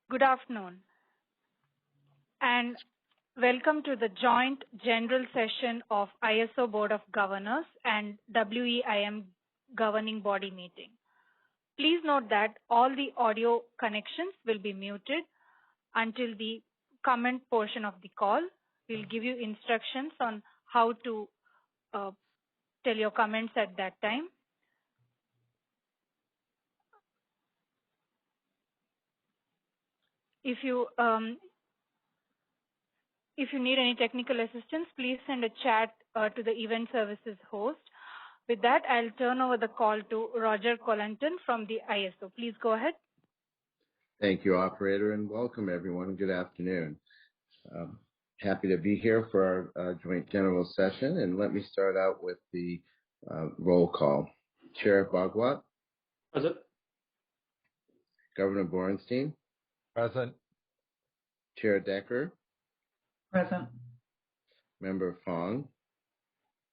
Good afternoon, and welcome to the joint general session of ISO Board of Governors and WEIM governing body meeting. Please note that all the audio connections will be muted until the comment portion of the call. We'll give you instructions on how to tell your comments at that time. If you need any technical assistance, please send a chat to the event services host. With that, I'll turn over the call to Roger Colanton from the ISO. Please go ahead. Thank you, operator, and welcome everyone. Good afternoon. Happy to be here for our joint general session, and let me start out with the roll call. Chair Bhagwat. Present. Governor Borenstein. Present. Chair Decker. Present. Member Fong.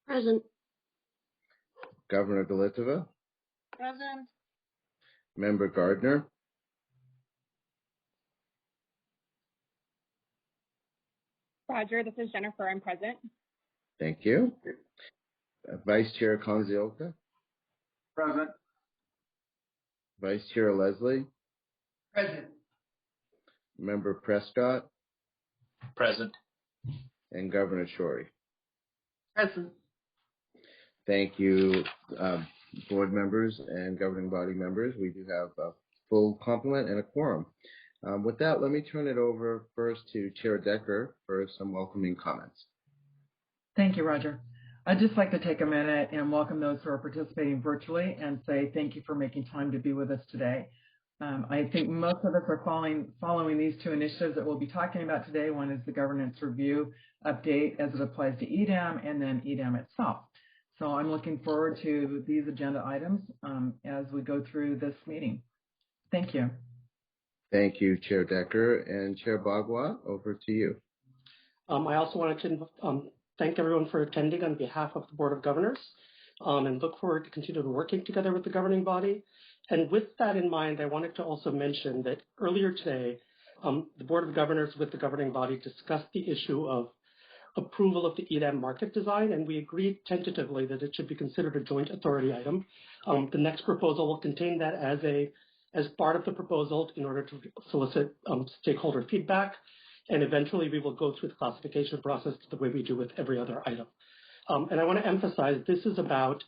Present. Governor Galitova. Present. Member Gardner. Roger, this is Jennifer. I'm present. Thank you. Vice Chair Kongzioka. Present. Vice Chair Leslie. Present. Member Prescott. Present. And Governor Shorey. Present. Thank you, board members and governing body members. We do have a full complement and a quorum. With that, let me turn it over first to Chair Decker for some welcoming comments. Thank you, Roger. I'd just like to take a minute and welcome those who are participating virtually and say thank you for making time to be with us today. I think most of us are following these two initiatives that we'll be talking about today. One is the governance review update as it applies to EDAM, and then EDAM itself. So I'm looking forward to these agenda items as we go through this meeting. Thank you. Thank you, Chair Decker. And Chair Bhagwat, over to you. I also wanted to thank everyone for attending on behalf of the Board of Governors and look forward to continuing working together with the governing body. And with that in mind, I wanted to also mention that earlier today, the Board of Governors with the governing body discussed the issue of approval of the EDAM market design, and we agreed tentatively that it should be considered a joint authority item. The next proposal will contain that as part of the proposal in order to solicit stakeholder feedback, and eventually we will go through the classification process the way we do with every other item. And I want to emphasize this is about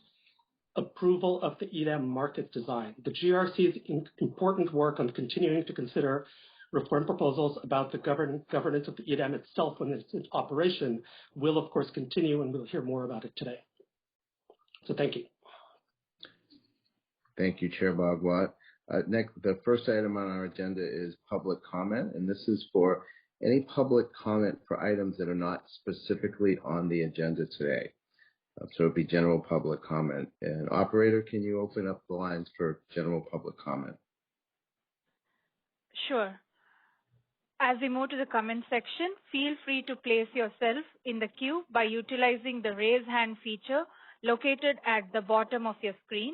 approval of the EDAM market design. The GRC's important work on continuing to consider reform proposals about the governance of the EDAM itself when it's in operation will, of course, continue, and we'll hear more about it today. So thank you. Thank you, Chair Bhagwat. Next, the first item on our agenda is public comment, and this is for any public comment for items that are not specifically on the agenda today. So it'd be general public comment. And operator, can you open up the lines for general public comment? Sure. As we move to the comment section, feel free to place yourself in the queue by utilizing the raise hand feature located at the bottom of your screen.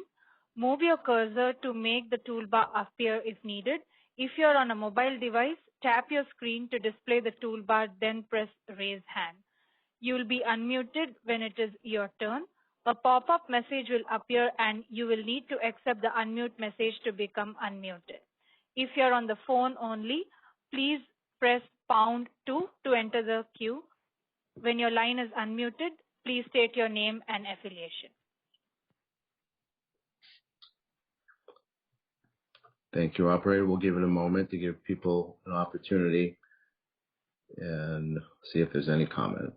Move your cursor to make the toolbar appear if needed. If you're on a mobile device, tap your screen to display the toolbar, then press raise hand. You will be unmuted when it is your turn. A pop-up message will appear and you will need to accept the unmute message to become unmuted. If you're on the phone only, please press #2 to enter the queue. When your line is unmuted, please state your name and affiliation. Thank you, operator. We'll give it a moment to give people an opportunity and see if there's any comment.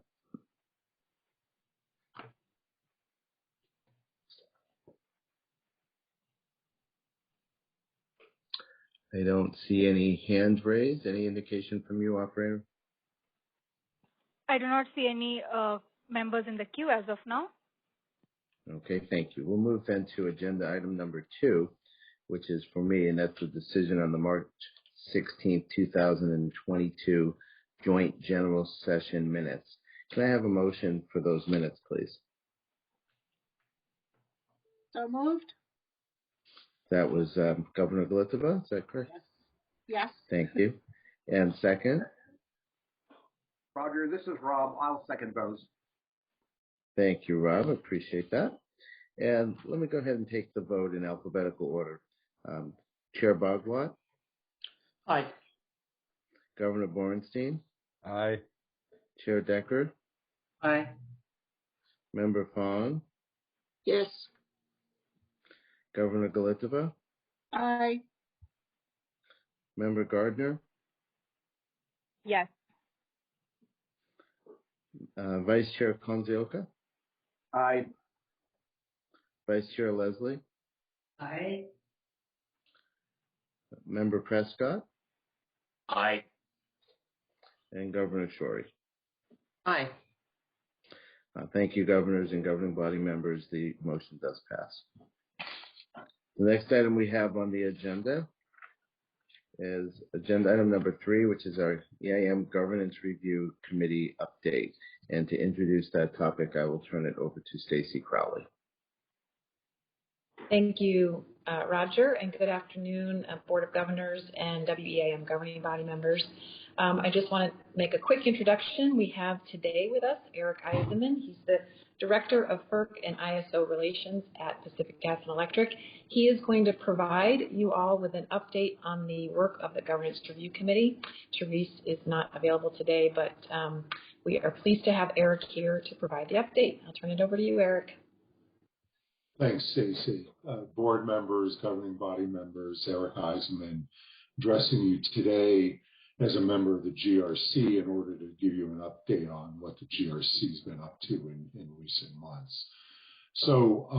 I don't see any hands raised. Any indication from you, operator? I do not see any members in the queue as of now. Okay, thank you. We'll move then to agenda item number 2, which is for me, and that's the decision on the March 16th, 2022 joint general session minutes. Can I have a motion for those minutes, please? So moved. That was Governor Galitova, is that correct? Yes. Yes. Thank you. And second? Roger, this is Rob. I'll second those. Thank you, Rob. Appreciate that. And let me go ahead and take the vote in alphabetical order. Chair Bogwat, Aye. Governor Borenstein, Aye. Chair Decker, Aye. Member Fong, Yes. Governor Galitova, Aye. Member Gardner, Yes. Vice Chair Konzioka, Aye. Vice Chair Leslie, Aye. Member Prescott, Aye. and Governor Shorey. Aye. Thank you, governors and governing body members. The motion does pass. The next item we have on the agenda is agenda item number 3, which is our EIM Governance Review Committee update. And to introduce that topic, I will turn it over to Stacy Crowley. Thank you, Roger, and good afternoon, Board of Governors and WEIM governing body members. I just want to make a quick introduction. We have today with us Eric Eisenman. He's the Director of FERC and ISO Relations at Pacific Gas and Electric. He is going to provide you all with an update on the work of the Governance Review Committee. Therese is not available today, but we are pleased to have Eric here to provide the update. I'll turn it over to you, Eric. Thanks, Stacy. Board members, governing body members, Eric Eisenman, addressing you today as a member of the GRC in order to give you an update on what the GRC has been up to in recent months. So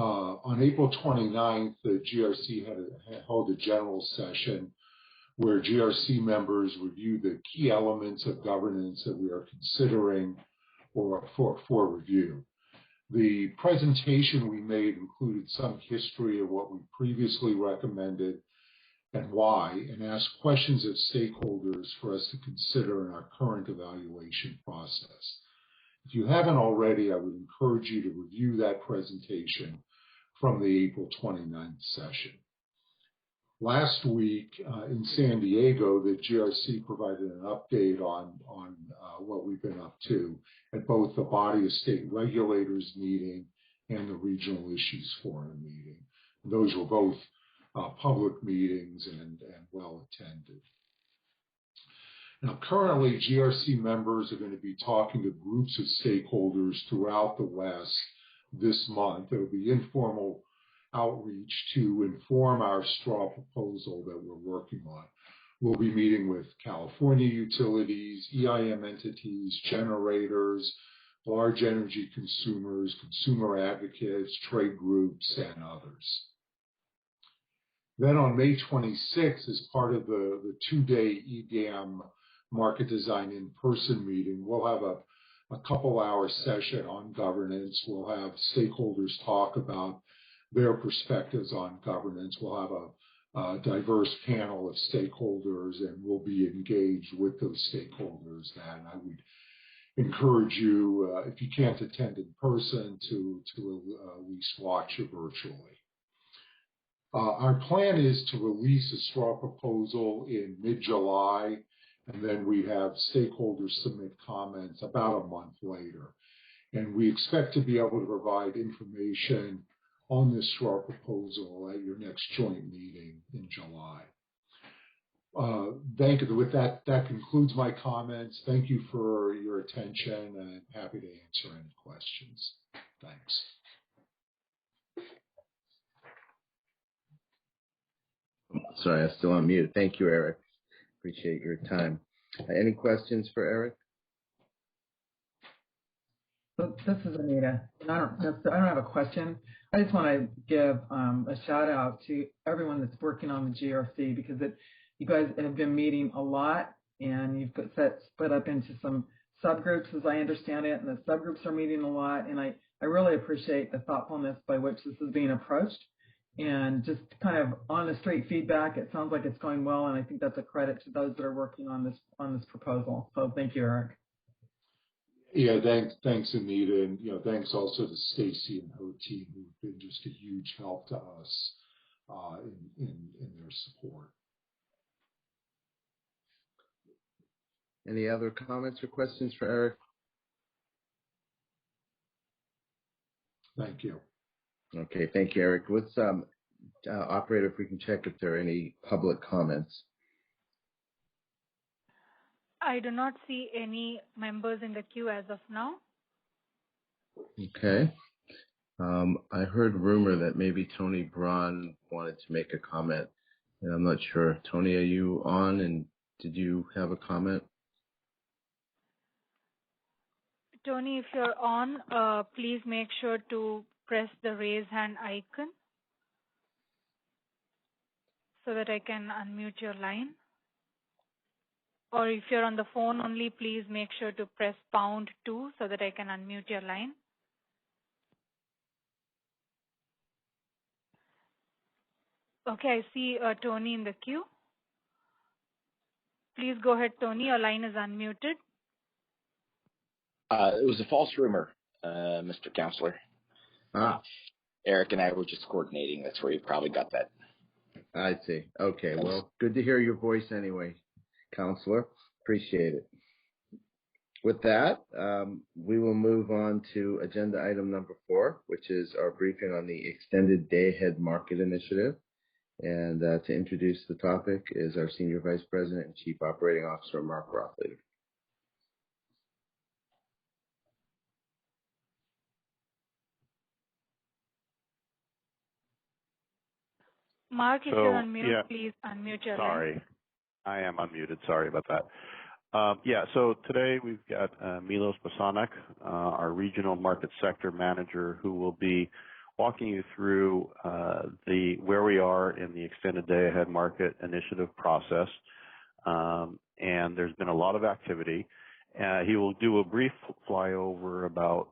on April 29th, the GRC held a general session where GRC members reviewed the key elements of governance that we are considering for review. The presentation we made included some history of what we previously recommended and why, and asked questions of stakeholders for us to consider in our current evaluation process. If you haven't already, I would encourage you to review that presentation from the April 29th session. Last week in San Diego, the GRC provided an update on what we've been up to at both the Body of State Regulators meeting and the Regional Issues Forum meeting. Those were both public meetings and well attended. Now, currently, GRC members are going to be talking to groups of stakeholders throughout the West this month. There will be informal outreach to inform our straw proposal that we're working on. We'll be meeting with California utilities, EIM entities, generators, large energy consumers, consumer advocates, trade groups, and others. Then on May 26th, as part of the two-day EGAM market design in-person meeting, we'll have a couple-hour session on governance. We'll have stakeholders talk about their perspectives on governance. We'll have a diverse panel of stakeholders, and we'll be engaged with those stakeholders. And I would encourage you, if you can't attend in person, to at least watch it virtually. Our plan is to release a straw proposal in mid-July, and then we have stakeholders submit comments about a month later. And we expect to be able to provide information on this straw proposal at your next joint meeting in July. Thank you. With that, that concludes my comments. Thank you for your attention, and I'm happy to answer any questions. Thanks. Sorry, I'm still on mute. Thank you, Eric. Appreciate your time. Any questions for Eric? So this is Anita. I don't have a question. I just want to give a shout out to everyone that's working on the GRC, because you guys have been meeting a lot, and you've split up into some subgroups, as I understand it, and the subgroups are meeting a lot. And I really appreciate the thoughtfulness by which this is being approached, and just kind of on the street feedback. It sounds like it's going well, and I think that's a credit to those that are working on this proposal. So thank you, Eric. Yeah, thanks, Anita, and thanks also to Stacy and her team, who've been just a huge help to us in their support. Any other comments or questions for Eric? Thank you. Okay, thank you, Eric. Let's operator, if we can check if there are any public comments. I do not see any members in the queue as of now. Okay. I heard rumor that maybe Tony Braun wanted to make a comment, and I'm not sure. Tony, are you on, and did you have a comment? Tony, if you're on, please make sure to press the raise hand icon so that I can unmute your line. Or if you're on the phone only, please make sure to press #2 so that I can unmute your line. Okay, I see Tony in the queue. Please go ahead, Tony. Your line is unmuted. It was a false rumor, Mr. Counselor. Eric and I were just coordinating. That's where you probably got that. I see. Okay, well, good to hear your voice anyway, Counselor. Appreciate it. With that, we will move on to agenda item number 4, which is our briefing on the Extended Day Ahead Market Initiative. And to introduce the topic is our Senior Vice President and Chief Operating Officer, Mark Rothleader. Mark, if you're on mute, please unmute your line. Sorry, I am unmuted. Sorry about that. So today we've got Milos Bosanek, our Regional Market Sector Manager, who will be walking you through where we are in the Extended Day Ahead Market Initiative process. And there's been a lot of activity. He will do a brief flyover about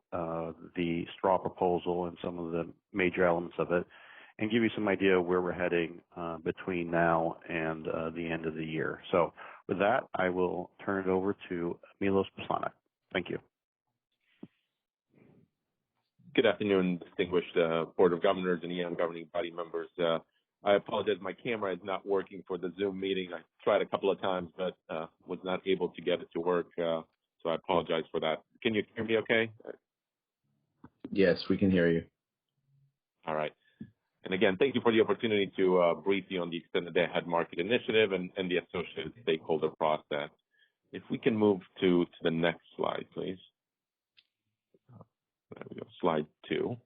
the straw proposal and some of the major elements of it, and give you some idea of where we're heading between now and the end of the year. So with that, I will turn it over to Milos Bosanek. Thank you. Good afternoon, distinguished Board of Governors and EM governing body members. I apologize, my camera is not working for the Zoom meeting. I tried a couple of times, but was not able to get it to work, so I apologize for that. Can you hear me okay? Yes, we can hear you. All right. And again, thank you for the opportunity to brief you on the Extended Day Ahead Market Initiative and the associated stakeholder process. If we can move to the next slide, please. There we go, slide 2.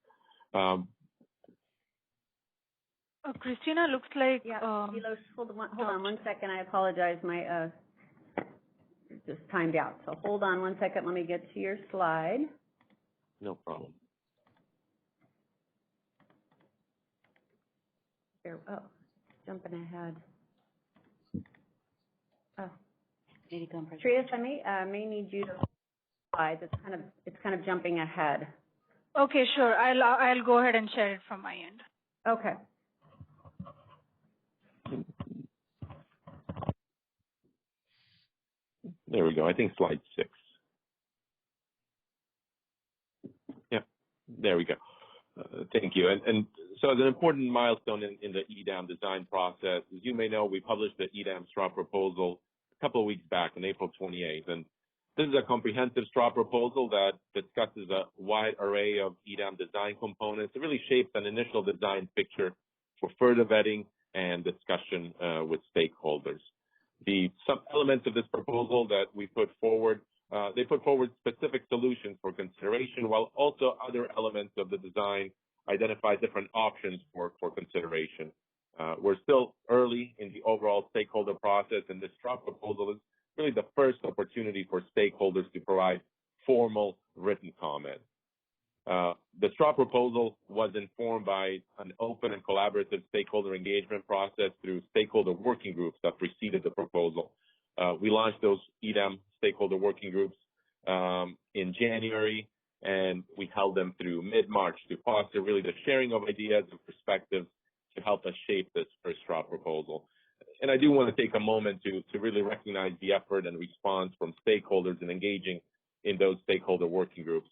Christina, looks like... Milos, hold on 1 second. I apologize. My just timed out. So hold on 1 second. Let me get to your slide. No problem. There, jumping ahead. Oh, Trias, I may need you to slide. It's kind of jumping ahead. Okay, sure. I'll go ahead and share it from my end. Okay. There we go. I think slide 6. Yeah, there we go. Thank you. And so as an important milestone in the EDAM design process, as you may know, we published the EDAM straw proposal a couple of weeks back on April 28th. And this is a comprehensive straw proposal that discusses a wide array of EDAM design components. It really shapes an initial design picture for further vetting and discussion with stakeholders. The sub-elements of this proposal that we put forward, they put forward specific solutions for consideration, while also other elements of the design identify different options for consideration. We're still early in the overall stakeholder process, and this straw proposal is really the first opportunity for stakeholders to provide formal written comment. The straw proposal was informed by an open and collaborative stakeholder engagement process through stakeholder working groups that preceded the proposal. We launched those EDAM stakeholder working groups in January, and we held them through mid-March to foster really the sharing of ideas and perspectives to help us shape this first straw proposal. And I do want to take a moment to really recognize the effort and response from stakeholders in engaging in those stakeholder working groups.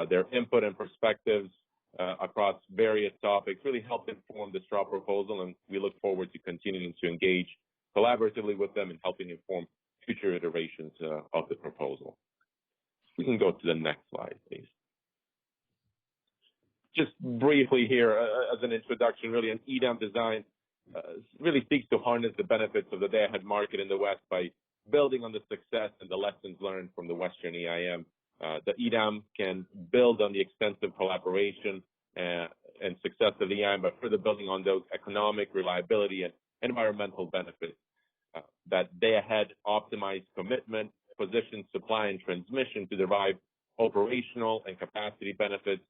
Their input and perspectives across various topics really helped inform the straw proposal, and we look forward to continuing to engage collaboratively with them and helping inform future iterations portions of the proposal. We can go to the next slide, please. Just briefly here, as an introduction, really, an EDAM design really seeks to harness the benefits of the day-ahead market in the West by building on the success and the lessons learned from the Western EIM. The EDAM can build on the extensive collaboration and success of the EIM by further building on those economic, reliability, and environmental benefits. That day-ahead optimized commitment positions supply and transmission to derive operational and capacity benefits,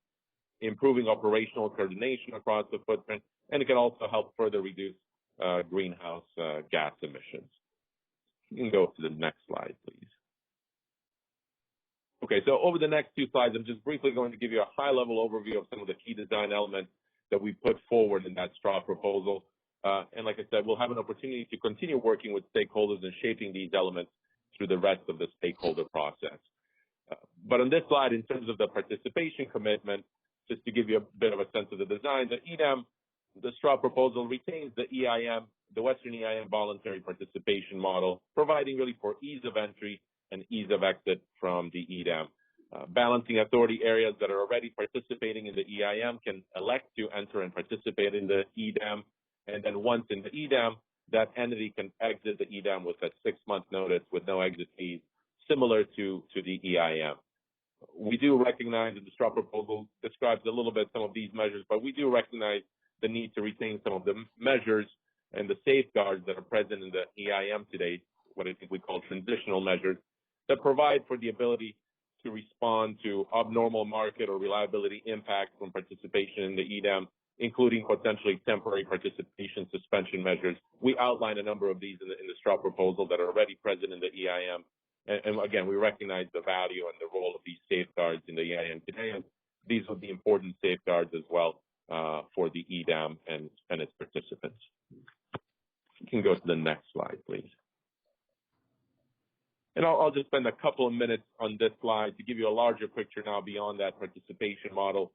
improving operational coordination across the footprint, and it can also help further reduce greenhouse gas emissions. You can go to the next slide, please. Okay, so over the next two slides, I'm just briefly going to give you a high-level overview of some of the key design elements that we put forward in that straw proposal. And like I said, we'll have an opportunity to continue working with stakeholders and shaping these elements through the rest of the stakeholder process. But on this slide, in terms of the participation commitment, just to give you a bit of a sense of the design, the EDAM, the straw proposal retains the EIM, the Western EIM voluntary participation model, providing really for ease of entry and ease of exit from the EDAM. Balancing authority areas that are already participating in the EIM can elect to enter and participate in the EDAM, and then once in the EDAM, that entity can exit the EDAM with a 6-month notice with no exit fees, similar to the EIM. We do recognize that the straw proposal describes a little bit some of these measures, but we do recognize the need to retain some of the measures and the safeguards that are present in the EIM today, what I think we call transitional measures, that provide for the ability to respond to abnormal market or reliability impact from participation in the EDAM, including potentially temporary participation suspension measures. We outline a number of these in the straw proposal that are already present in the EIM. And again, we recognize the value and the role of these safeguards in the EIM today, and these will be important safeguards as well for the EDAM and its participants. You can go to the next slide, please. And I'll just spend a couple of minutes on this slide to give you a larger picture now beyond that participation model,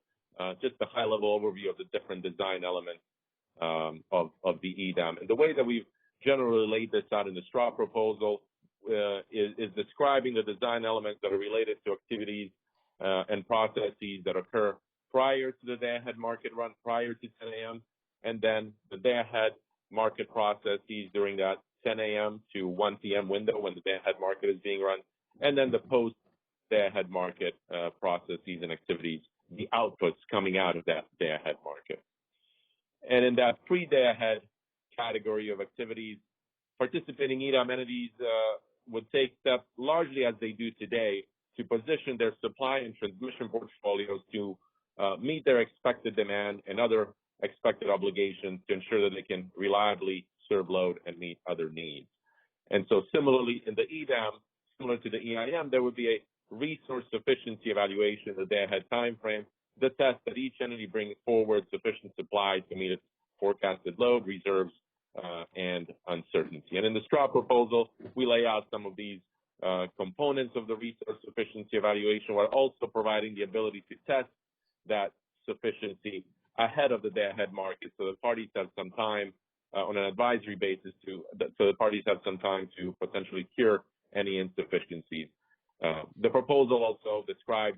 just a high-level overview of the different design elements of the EDAM. And the way that we've generally laid this out in the straw proposal is describing the design elements that are related to activities and processes that occur prior to the day-ahead market run, prior to 10 a.m., and then the day-ahead market processes during that 10 a.m. to 1 p.m. window when the day-ahead market is being run, and then the post-day-ahead market processes and activities, the outputs coming out of that day-ahead market. And in that pre-day-ahead category of activities, participating EDAM entities would take steps largely as they do today to position their supply and transmission portfolios to meet their expected demand and other expected obligations to ensure that they can reliably serve load and meet other needs. And so similarly in the EDAM, similar to the EIM, there would be a resource sufficiency evaluation in the day-ahead time frame that tests that each entity brings forward sufficient supply to meet its forecasted load, reserves, and uncertainty. And in the straw proposal, we lay out some of these components of the resource sufficiency evaluation while also providing the ability to test that sufficiency ahead of the day-ahead market so the parties have some time on an advisory basis to potentially cure any insufficiencies. The proposal also describes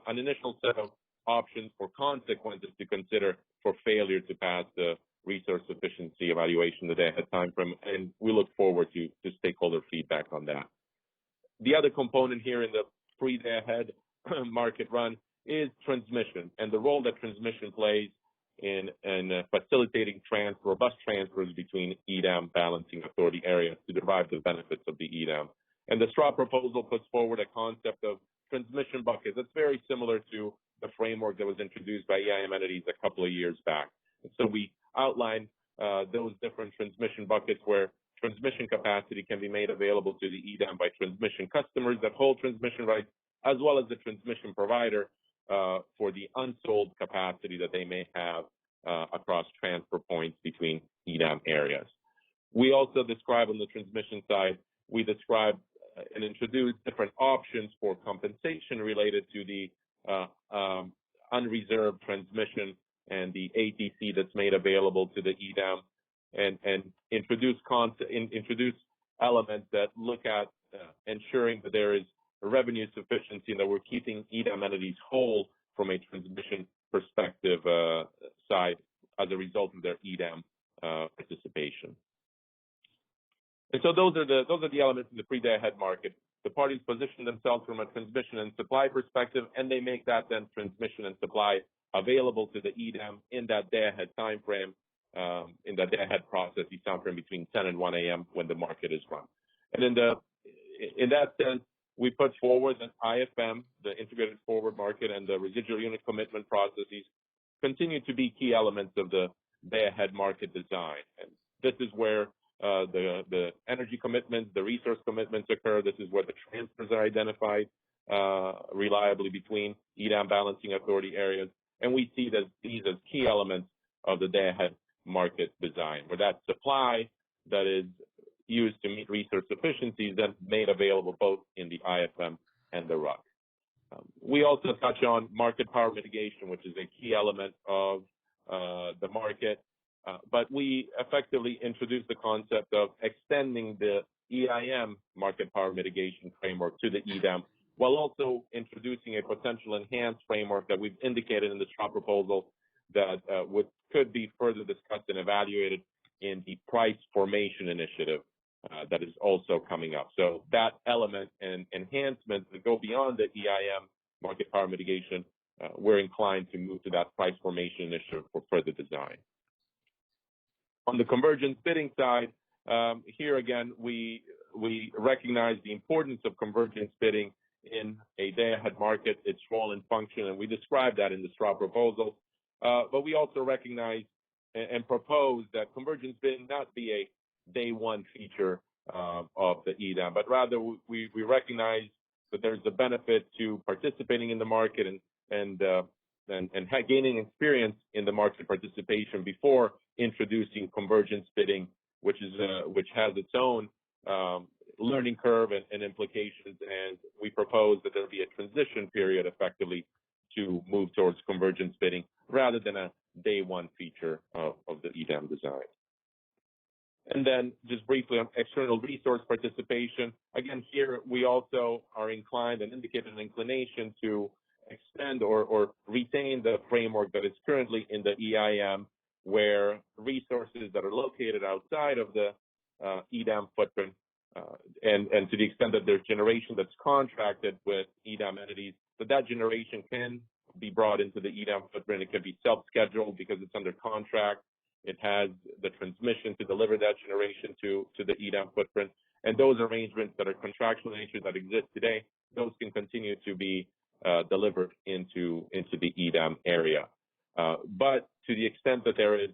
an initial set of options for consequences to consider for failure to pass the resource sufficiency evaluation the day-ahead time frame, and we look forward to stakeholder feedback on that. The other component here in the pre-day-ahead market run is transmission and the role that transmission plays in facilitating robust transfers between EDAM balancing authority areas to derive the benefits of the EDAM. And the straw proposal puts forward a concept of transmission buckets that's very similar to the framework that was introduced by EIM entities a couple of years back. And so we outline those different transmission buckets where transmission capacity can be made available to the EDAM by transmission customers that hold transmission rights, as well as the transmission provider for the unsold capacity that they may have across transfer points between EDAM areas. We also describe on the transmission side, we describe and introduce different options for compensation related to the unreserved transmission and the ATC that's made available to the EDAM, and introduce elements that look at ensuring ensuring that there is revenue sufficiency and that we're keeping EDAM entities whole from a transmission perspective side as a result of their EDAM participation. And so those are the elements in the pre-day-ahead market. The parties position themselves from a transmission and supply perspective, and they make that then transmission and supply available to the EDAM in that day-ahead time frame, in that day-ahead process, the time frame between 10 and 1 a.m. when the market is run. And in that sense, we put forward that IFM, the integrated forward market, and the residual unit commitment processes continue to be key elements of the day-ahead market design. And this is where the energy commitments, the resource commitments occur. This is where the transfers are identified reliably between EDAM balancing authority areas. And we see that these as key elements of the day-ahead market design, where that supply that is used to meet resource sufficiency is then made available both in the IFM and the RUC. We also touch on market power mitigation, which is a key element of the market. But we effectively introduce the concept of extending the EIM market power mitigation framework to the EDAM, while also introducing a potential enhanced framework that we've indicated in the STRA proposal that could be further discussed and evaluated in the price formation initiative that is also coming up. So that element and enhancements that go beyond the EIM market power mitigation, we're inclined to move to that price formation initiative for further design. On the convergence bidding side, here again, we recognize the importance of convergence bidding in a day-ahead market, its role and function, and we describe that in the STRA proposal. But we also recognize and propose that convergence bidding not be a day one feature of the EDAM, but rather we recognize that there's a benefit to participating in the market and gaining experience in the market participation before introducing convergence bidding, which has its own learning curve and implications. And we propose that there be a transition period effectively to move towards convergence bidding rather than a day one feature of the EDAM design. And then just briefly on external resource participation, again, here we also are inclined and indicate an inclination to extend or retain the framework that is currently in the EIM, where resources that are located outside of the EDAM footprint, and to the extent that there's generation that's contracted with EDAM entities, that generation can be brought into the EDAM footprint. It can be self-scheduled because it's under contract. It has the transmission to deliver that generation to the EDAM footprint. And those arrangements that are contractual in nature that exist today, those can continue to be delivered into the EDAM area. But to the extent that there is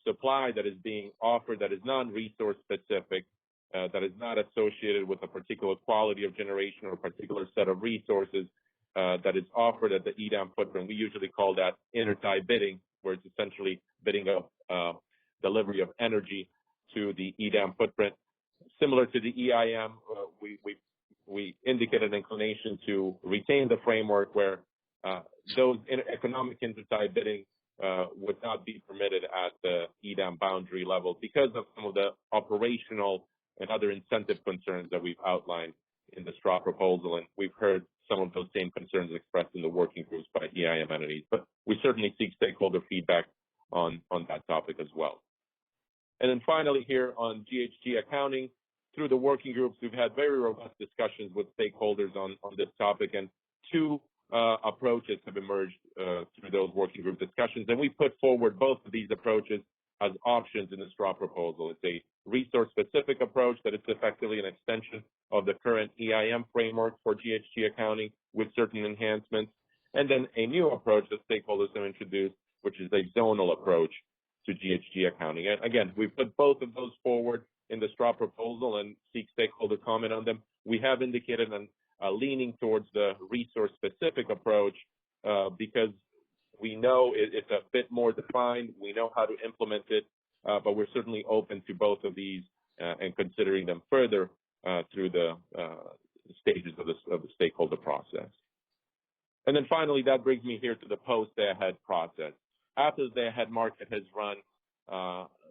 supply that is being offered that is non-resource specific, that is not associated with a particular quality of generation or a particular set of resources that is offered at the EDAM footprint, we usually call that intertie bidding, where it's essentially bidding of delivery of energy to the EDAM footprint. Similar to the EIM, we indicate an inclination to retain the framework where those economic intertie bidding would not be permitted at the EDAM boundary level because of some of the operational and other incentive concerns that we've outlined in the STRA proposal. And we've heard some of those same concerns expressed in the working groups by EIM entities. But we certainly seek stakeholder feedback on that topic as well. And then finally here on GHG accounting, through the working groups, we've had very robust discussions with stakeholders on this topic, and two approaches have emerged through those working group discussions. And we put forward both of these approaches as options in the STRA proposal. It's a resource-specific approach that is effectively an extension of the current EIM framework for GHG accounting with certain enhancements, and then a new approach that stakeholders have introduced, which is a zonal approach to GHG accounting. And again, we put both of those forward in the STRA proposal and seek stakeholder comment on them. We have indicated a leaning towards the resource-specific approach because we know it's a bit more defined. We know how to implement it, but we're certainly open to both of these and considering them further through the stages of the stakeholder process. And then finally, that brings me here to the post-day-ahead process. After the day-ahead market has run,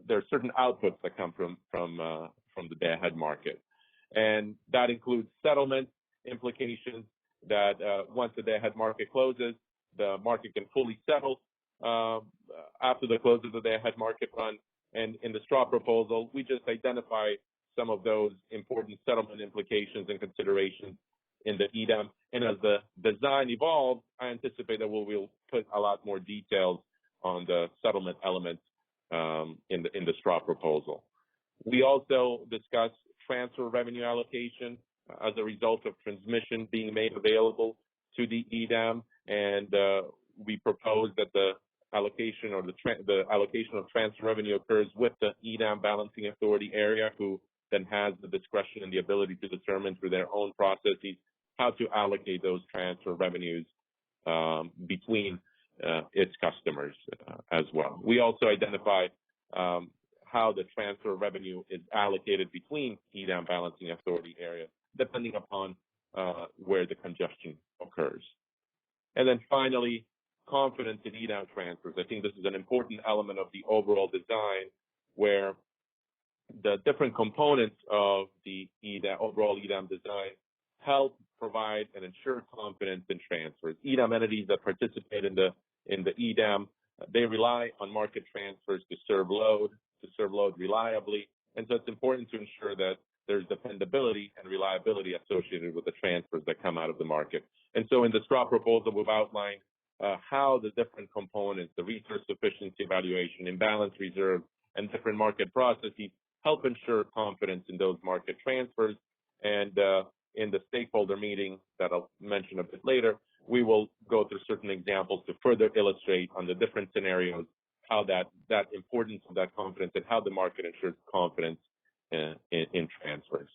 there are certain outputs that come from the day-ahead market. And that includes settlement implications that once the day-ahead market closes, the market can fully settle after the close of the day-ahead market run. And in the straw proposal, we just identify some of those important settlement implications and considerations in the EDAM. And as the design evolves, I anticipate that we'll put a lot more details on the settlement elements in the straw proposal. We also discuss transfer revenue allocation as a result of transmission being made available to the EDAM, and we propose that the allocation or the allocation of transfer revenue occurs with the EDAM balancing authority area, who then has the discretion and the ability to determine through their own processes how to allocate those transfer revenues between its customers as well. We also identify how the transfer revenue is allocated between EDAM balancing authority areas, depending upon where the congestion occurs. And then finally, confidence in EDAM transfers. I think this is an important element of the overall design, where the different components of the overall EDAM design help provide and ensure confidence in transfers. EDAM entities that participate in the EDAM, they rely on market transfers to serve load reliably, and so it's important to ensure that there's dependability and reliability associated with the transfers that come out of the market. And so in the straw proposal, we've outlined how the different components, the resource sufficiency evaluation, imbalance reserve, and different market processes help ensure confidence in those market transfers. And in the stakeholder meeting that I'll mention a bit later, we will go through certain examples to further illustrate on the different scenarios how that importance of that confidence and how the market ensures confidence in transfers.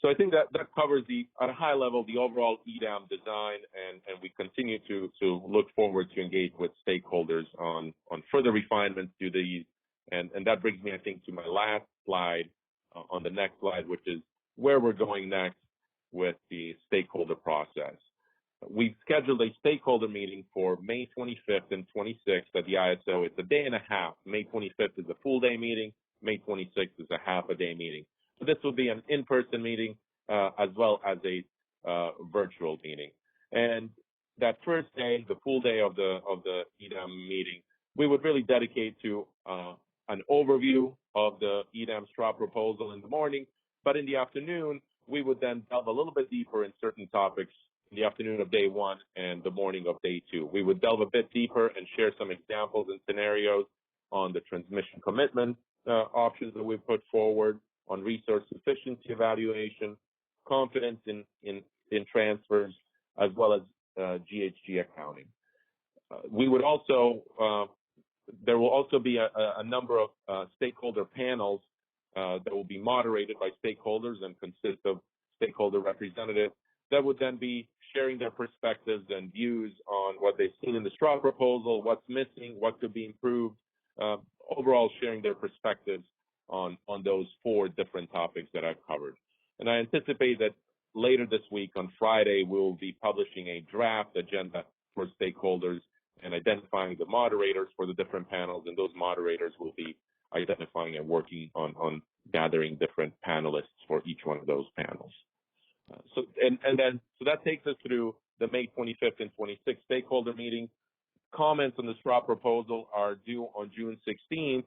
So I think that covers at a high level, the overall EDAM design, and we continue to look forward to engage with stakeholders on further refinements to these. And that brings me, I think, to my last slide, on the next slide, which is where we're going next with the stakeholder process. We've scheduled a stakeholder meeting for May 25th and 26th at the ISO. It's a day and a half. May 25th is a full day meeting. May 26th is a half a day meeting. So this will be an in-person meeting as well as a virtual meeting. And that first day, the full day of the EDAM meeting, we would really dedicate to an overview of the EDAM straw proposal in the morning. But in the afternoon, we would then delve a little bit deeper in certain topics in the afternoon of day one and the morning of day two. We would delve a bit deeper and share some examples and scenarios on the transmission commitment options that we've put forward, on resource sufficiency evaluation, confidence in transfers, as well as GHG accounting. We would also, there will also be a number of stakeholder panels that will be moderated by stakeholders and consist of stakeholder representatives that would then be sharing their perspectives and views on what they've seen in the straw proposal, what's missing, what could be improved, overall sharing their perspectives on those four different topics that I've covered. And I anticipate that later this week, on Friday, we'll be publishing a draft agenda for stakeholders and identifying the moderators for the different panels, and those moderators will be identifying and working on gathering different panelists for each one of those panels. So that takes us through the May 25th and 26th stakeholder meeting. Comments on the straw proposal are due on June 16th,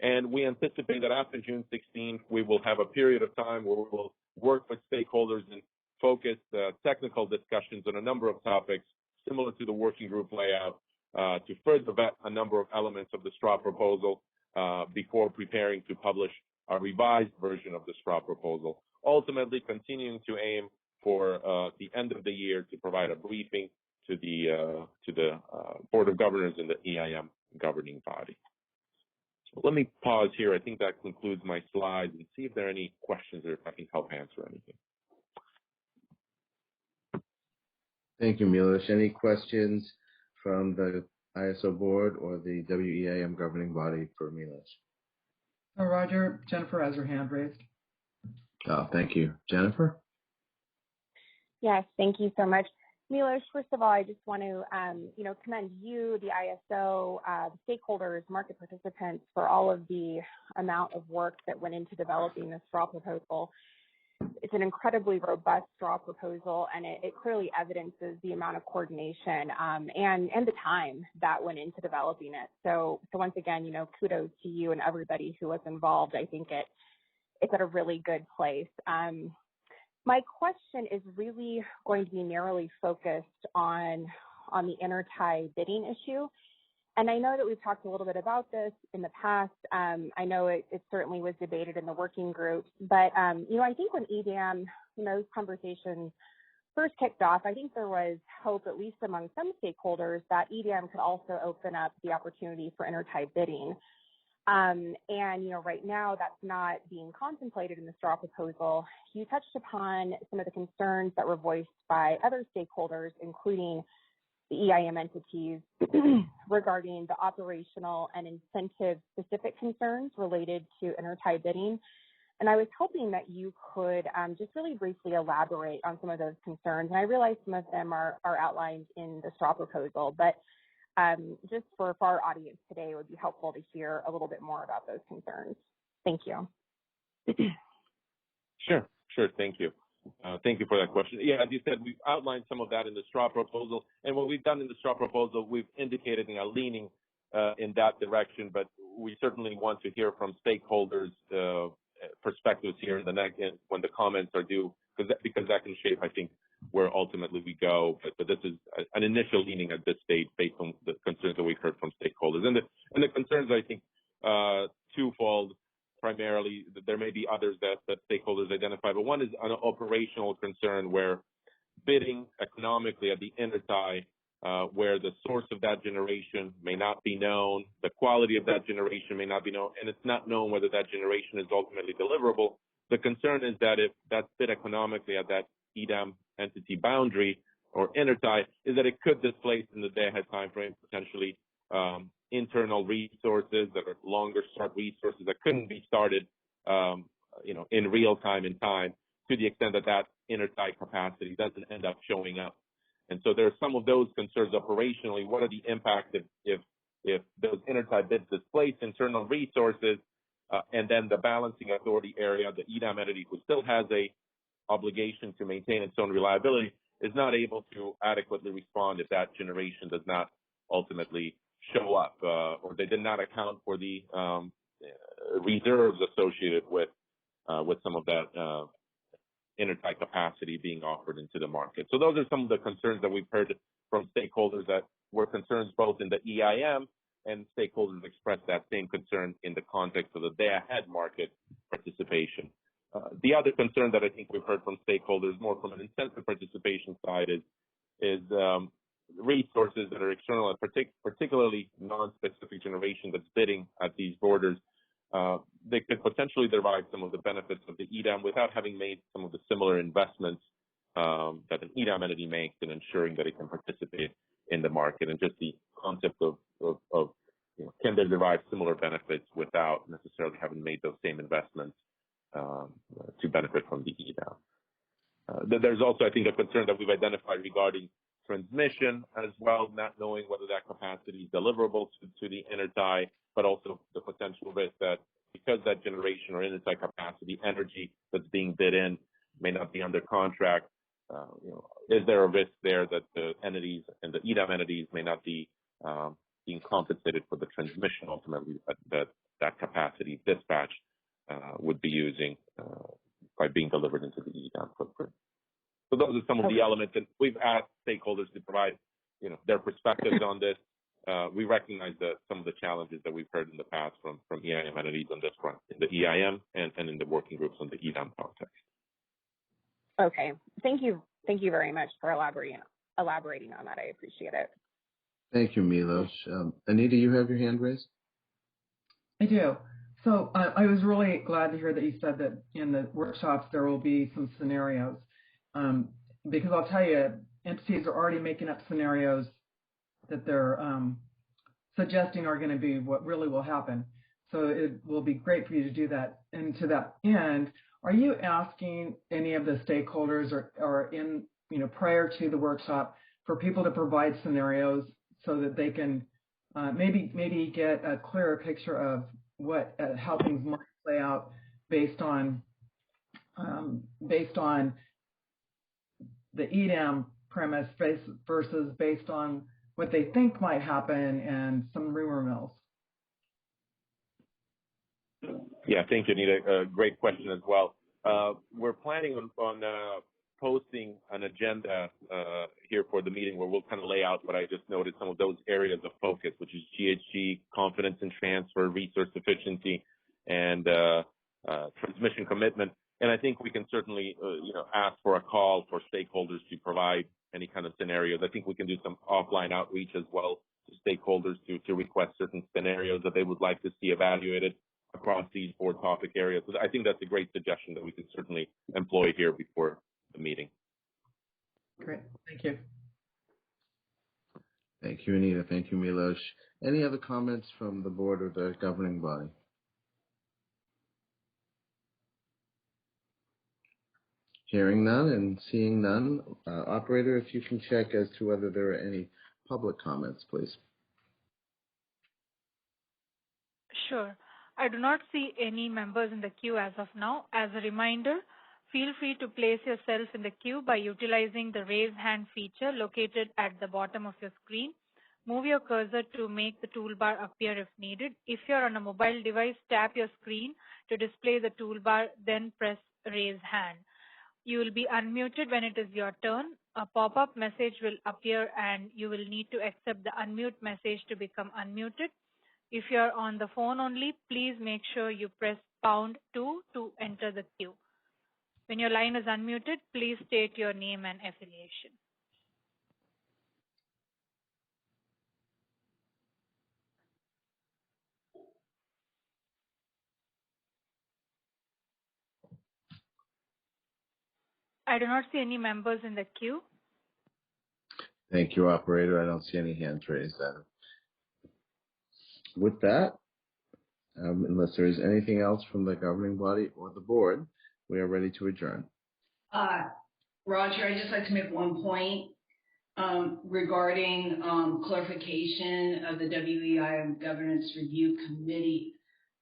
and we anticipate that after June 16th, we will have a period of time where we will work with stakeholders and focus technical discussions on a number of topics similar to the working group layout to further vet a number of elements of the straw proposal before preparing to publish a revised version of the straw proposal, ultimately continuing to aim for the end of the year to provide a briefing to the Board of Governors and the EIM governing body. So let me pause here. I think that concludes my slides, and see if there are any questions or if I can help answer anything. Thank you, Milos. Any questions from the ISO board or the WEIM governing body for Milos? Roger, Jennifer has her hand raised. Oh, thank you. Jennifer? Yes, thank you so much. Milos, first of all, I just want to, commend you, the ISO, the stakeholders, market participants for all of the amount of work that went into developing this straw proposal. It's an incredibly robust straw proposal, and it clearly evidences the amount of coordination and the time that went into developing it. So once again, kudos to you and everybody who was involved. I think it's at a really good place. My question is really going to be narrowly focused on the intertie bidding issue. And I know that we've talked a little bit about this in the past. I know it certainly was debated in the working groups, but, I think when EDAM, those conversations first kicked off, I think there was hope, at least among some stakeholders, that EDAM could also open up the opportunity for intertie bidding. Right now that's not being contemplated in the straw proposal. You touched upon some of the concerns that were voiced by other stakeholders, including the EIM entities, regarding the operational and incentive-specific concerns related to intertie bidding. And I was hoping that you could just really briefly elaborate on some of those concerns. And I realize some of them are outlined in the straw proposal, but just for our audience today, it would be helpful to hear a little bit more about those concerns. Thank you. Sure. Thank you. Thank you for that question. Yeah, as you said, we've outlined some of that in the straw proposal. And what we've done in the straw proposal, we've indicated a leaning in that direction, but we certainly want to hear from stakeholders' perspectives here when the comments are due, because that can shape, I think, where ultimately we go. But this is an initial leaning at this stage based on the concerns that we've heard from stakeholders. And the concerns, I think, twofold. Primarily, there may be others that stakeholders identify, but one is an operational concern where bidding economically at the intertie, where the source of that generation may not be known, the quality of that generation may not be known, and it's not known whether that generation is ultimately deliverable. The concern is that if that's bid economically at that EDAM entity boundary or intertie, is that it could displace in the day-ahead timeframe potentially internal resources that are longer start resources that couldn't be started, in real time in time, to the extent that intertie capacity doesn't end up showing up. And so there are some of those concerns operationally. What are the impacts if those intertie bids displace internal resources, and then the balancing authority area, the EDAM entity, who still has a obligation to maintain its own reliability, is not able to adequately respond if that generation does not ultimately show up, or they did not account for the reserves associated with some of that intertie capacity being offered into the market. So those are some of the concerns that we've heard from stakeholders that were concerns both in the EIM, and stakeholders expressed that same concern in the context of the day-ahead market participation. The other concern that I think we've heard from stakeholders, more from an incentive participation side, is resources that are external, and particularly non-specific generation that's bidding at these borders. They could potentially derive some of the benefits of the EDAM without having made some of the similar investments that an EDAM entity makes in ensuring that it can participate in the market. And just the concept of can they derive similar benefits without necessarily having made those same investments to benefit from the EDAM. There's also, I think, a concern that we've identified regarding transmission as well, not knowing whether that capacity is deliverable to the intertie, but also the potential risk that because that generation or intertie capacity energy that's being bid in may not be under contract, is there a risk there that the entities and the EDAM entities may not be being compensated for the transmission ultimately that capacity dispatch would be using by being delivered into the EDAM footprint. So those are some of the elements, and we've asked stakeholders to provide, their perspectives on this. We recognize some of the challenges that we've heard in the past from EIM entities on this front, in the EIM and in the working groups on the EDAM context. Okay, thank you very much for elaborating on that. I appreciate it. Thank you, Milos. Anita, you have your hand raised? I do. So I was really glad to hear that you said that in the workshops there will be some scenarios. Because I'll tell you, entities are already making up scenarios that they're suggesting are going to be what really will happen. So it will be great for you to do that. And to that end, are you asking any of the stakeholders or in prior to the workshop, for people to provide scenarios so that they can maybe get a clearer picture of how things might play out based on the EDAM premise versus based on what they think might happen and some rumor mills. Yeah, thank you, Anita. Great question as well. We're planning on posting an agenda here for the meeting where we'll kind of lay out what I just noted, some of those areas of focus, which is GHG, confidence and transfer, resource efficiency, and transmission commitment. And I think we can certainly, ask for a call for stakeholders to provide any kind of scenarios. I think we can do some offline outreach as well to stakeholders to request certain scenarios that they would like to see evaluated across these 4 topic areas. So I think that's a great suggestion that we can certainly employ here before the meeting. Great, thank you. Thank you, Anita. Thank you, Milos. Any other comments from the board or the governing body? Hearing none and seeing none, operator, if you can check as to whether there are any public comments, please. Sure. I do not see any members in the queue as of now. As a reminder, feel free to place yourself in the queue by utilizing the raise hand feature located at the bottom of your screen. Move your cursor to make the toolbar appear if needed. If you're on a mobile device, tap your screen to display the toolbar, then press raise hand. You will be unmuted when it is your turn. A pop-up message will appear and you will need to accept the unmute message to become unmuted. If you're on the phone only, please make sure you press #2 to enter the queue. When your line is unmuted, please state your name and affiliation. I do not see any members in the queue. Thank you, operator. I don't see any hands raised. With that, unless there is anything else from the governing body or the board, we are ready to adjourn. Roger, I'd just like to make one point regarding clarification of the WEIM Governance Review Committee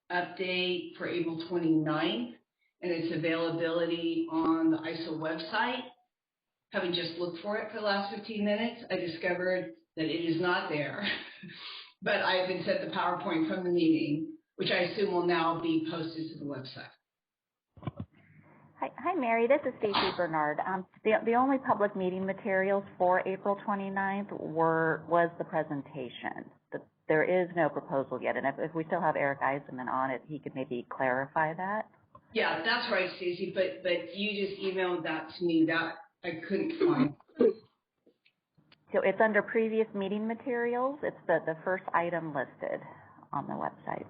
update for April 29th and its availability on the ISO website. Having just looked for it for the last 15 minutes, I discovered that it is not there, but I've been sent the PowerPoint from the meeting, which I assume will now be posted to the website. Hi, Mary. This is Stacey Bernard. The only public meeting materials for April 29th was the presentation. There is no proposal yet, and if we still have Eric Eisenman on it, he could maybe clarify that. Yeah, that's right, Stacey. But you just emailed that to me. That I couldn't find. So it's under previous meeting materials. It's the first item listed on the website.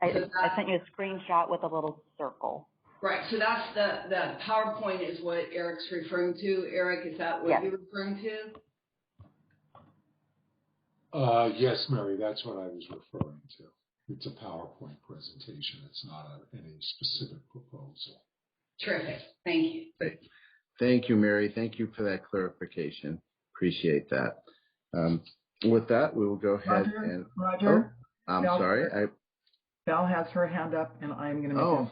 I sent you a screenshot with a little circle. Right, so that's the PowerPoint is what Eric's referring to. Eric, is that what you're referring to? Yes, Mary, that's what I was referring to. It's a PowerPoint presentation. It's not any specific proposal. Terrific. Thank you. Great. Thank you, Mary. Thank you for that clarification. Appreciate that. With that, we will go ahead Roger. I'm sorry. Val has her hand up, and I'm going to make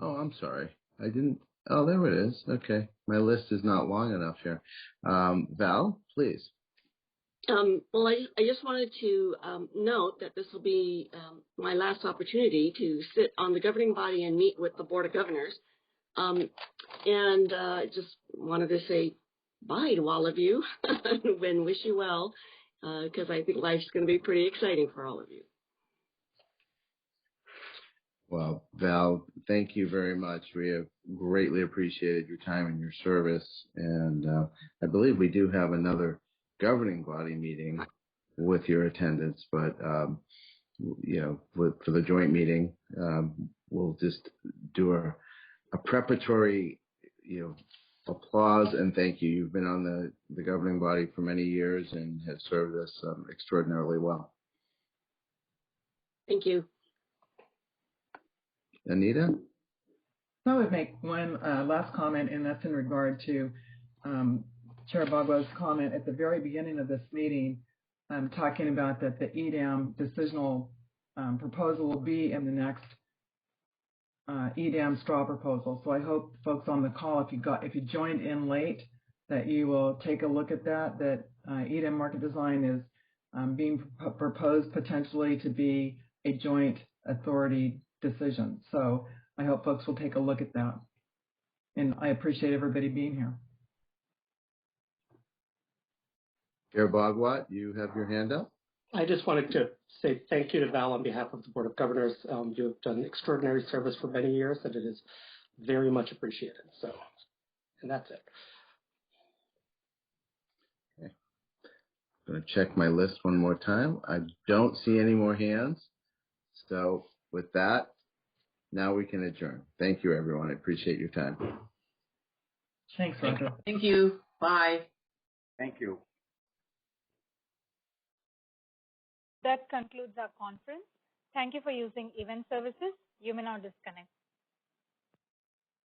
Oh, I'm sorry. I didn't. Oh, there it is. Okay. My list is not long enough here. Val, please. Well, I just wanted to note that this will be my last opportunity to sit on the governing body and meet with the Board of Governors. And I just wanted to say bye to all of you and wish you well, because I think life's going to be pretty exciting for all of you. Well, Val, thank you very much. We have greatly appreciated your time and your service. And I believe we do have another governing body meeting with your attendance, but for the joint meeting, we'll just do a preparatory, applause and thank you. You've been on the governing body for many years and have served us extraordinarily well. Thank you. Anita? I would make one last comment, and that's in regard to Chair Bagwell's comment at the very beginning of this meeting, talking about that the EDAM decisional proposal will be in the next EDAM straw proposal. So I hope folks on the call, if you joined in late, that you will take a look at that EDAM market design is being proposed potentially to be a joint authority decision. So I hope folks will take a look at that. And I appreciate everybody being here. Chair Bhagwat, you have your hand up. I just wanted to say thank you to Val on behalf of the Board of Governors. You have done extraordinary service for many years, and it is very much appreciated. So, and that's it. Okay. I'm going to check my list one more time. I don't see any more hands. So with that, now we can adjourn. Thank you, everyone. I appreciate your time. Thanks, Roger. Thank you. Bye. Thank you. That concludes our conference. Thank you for using event services. You may now disconnect.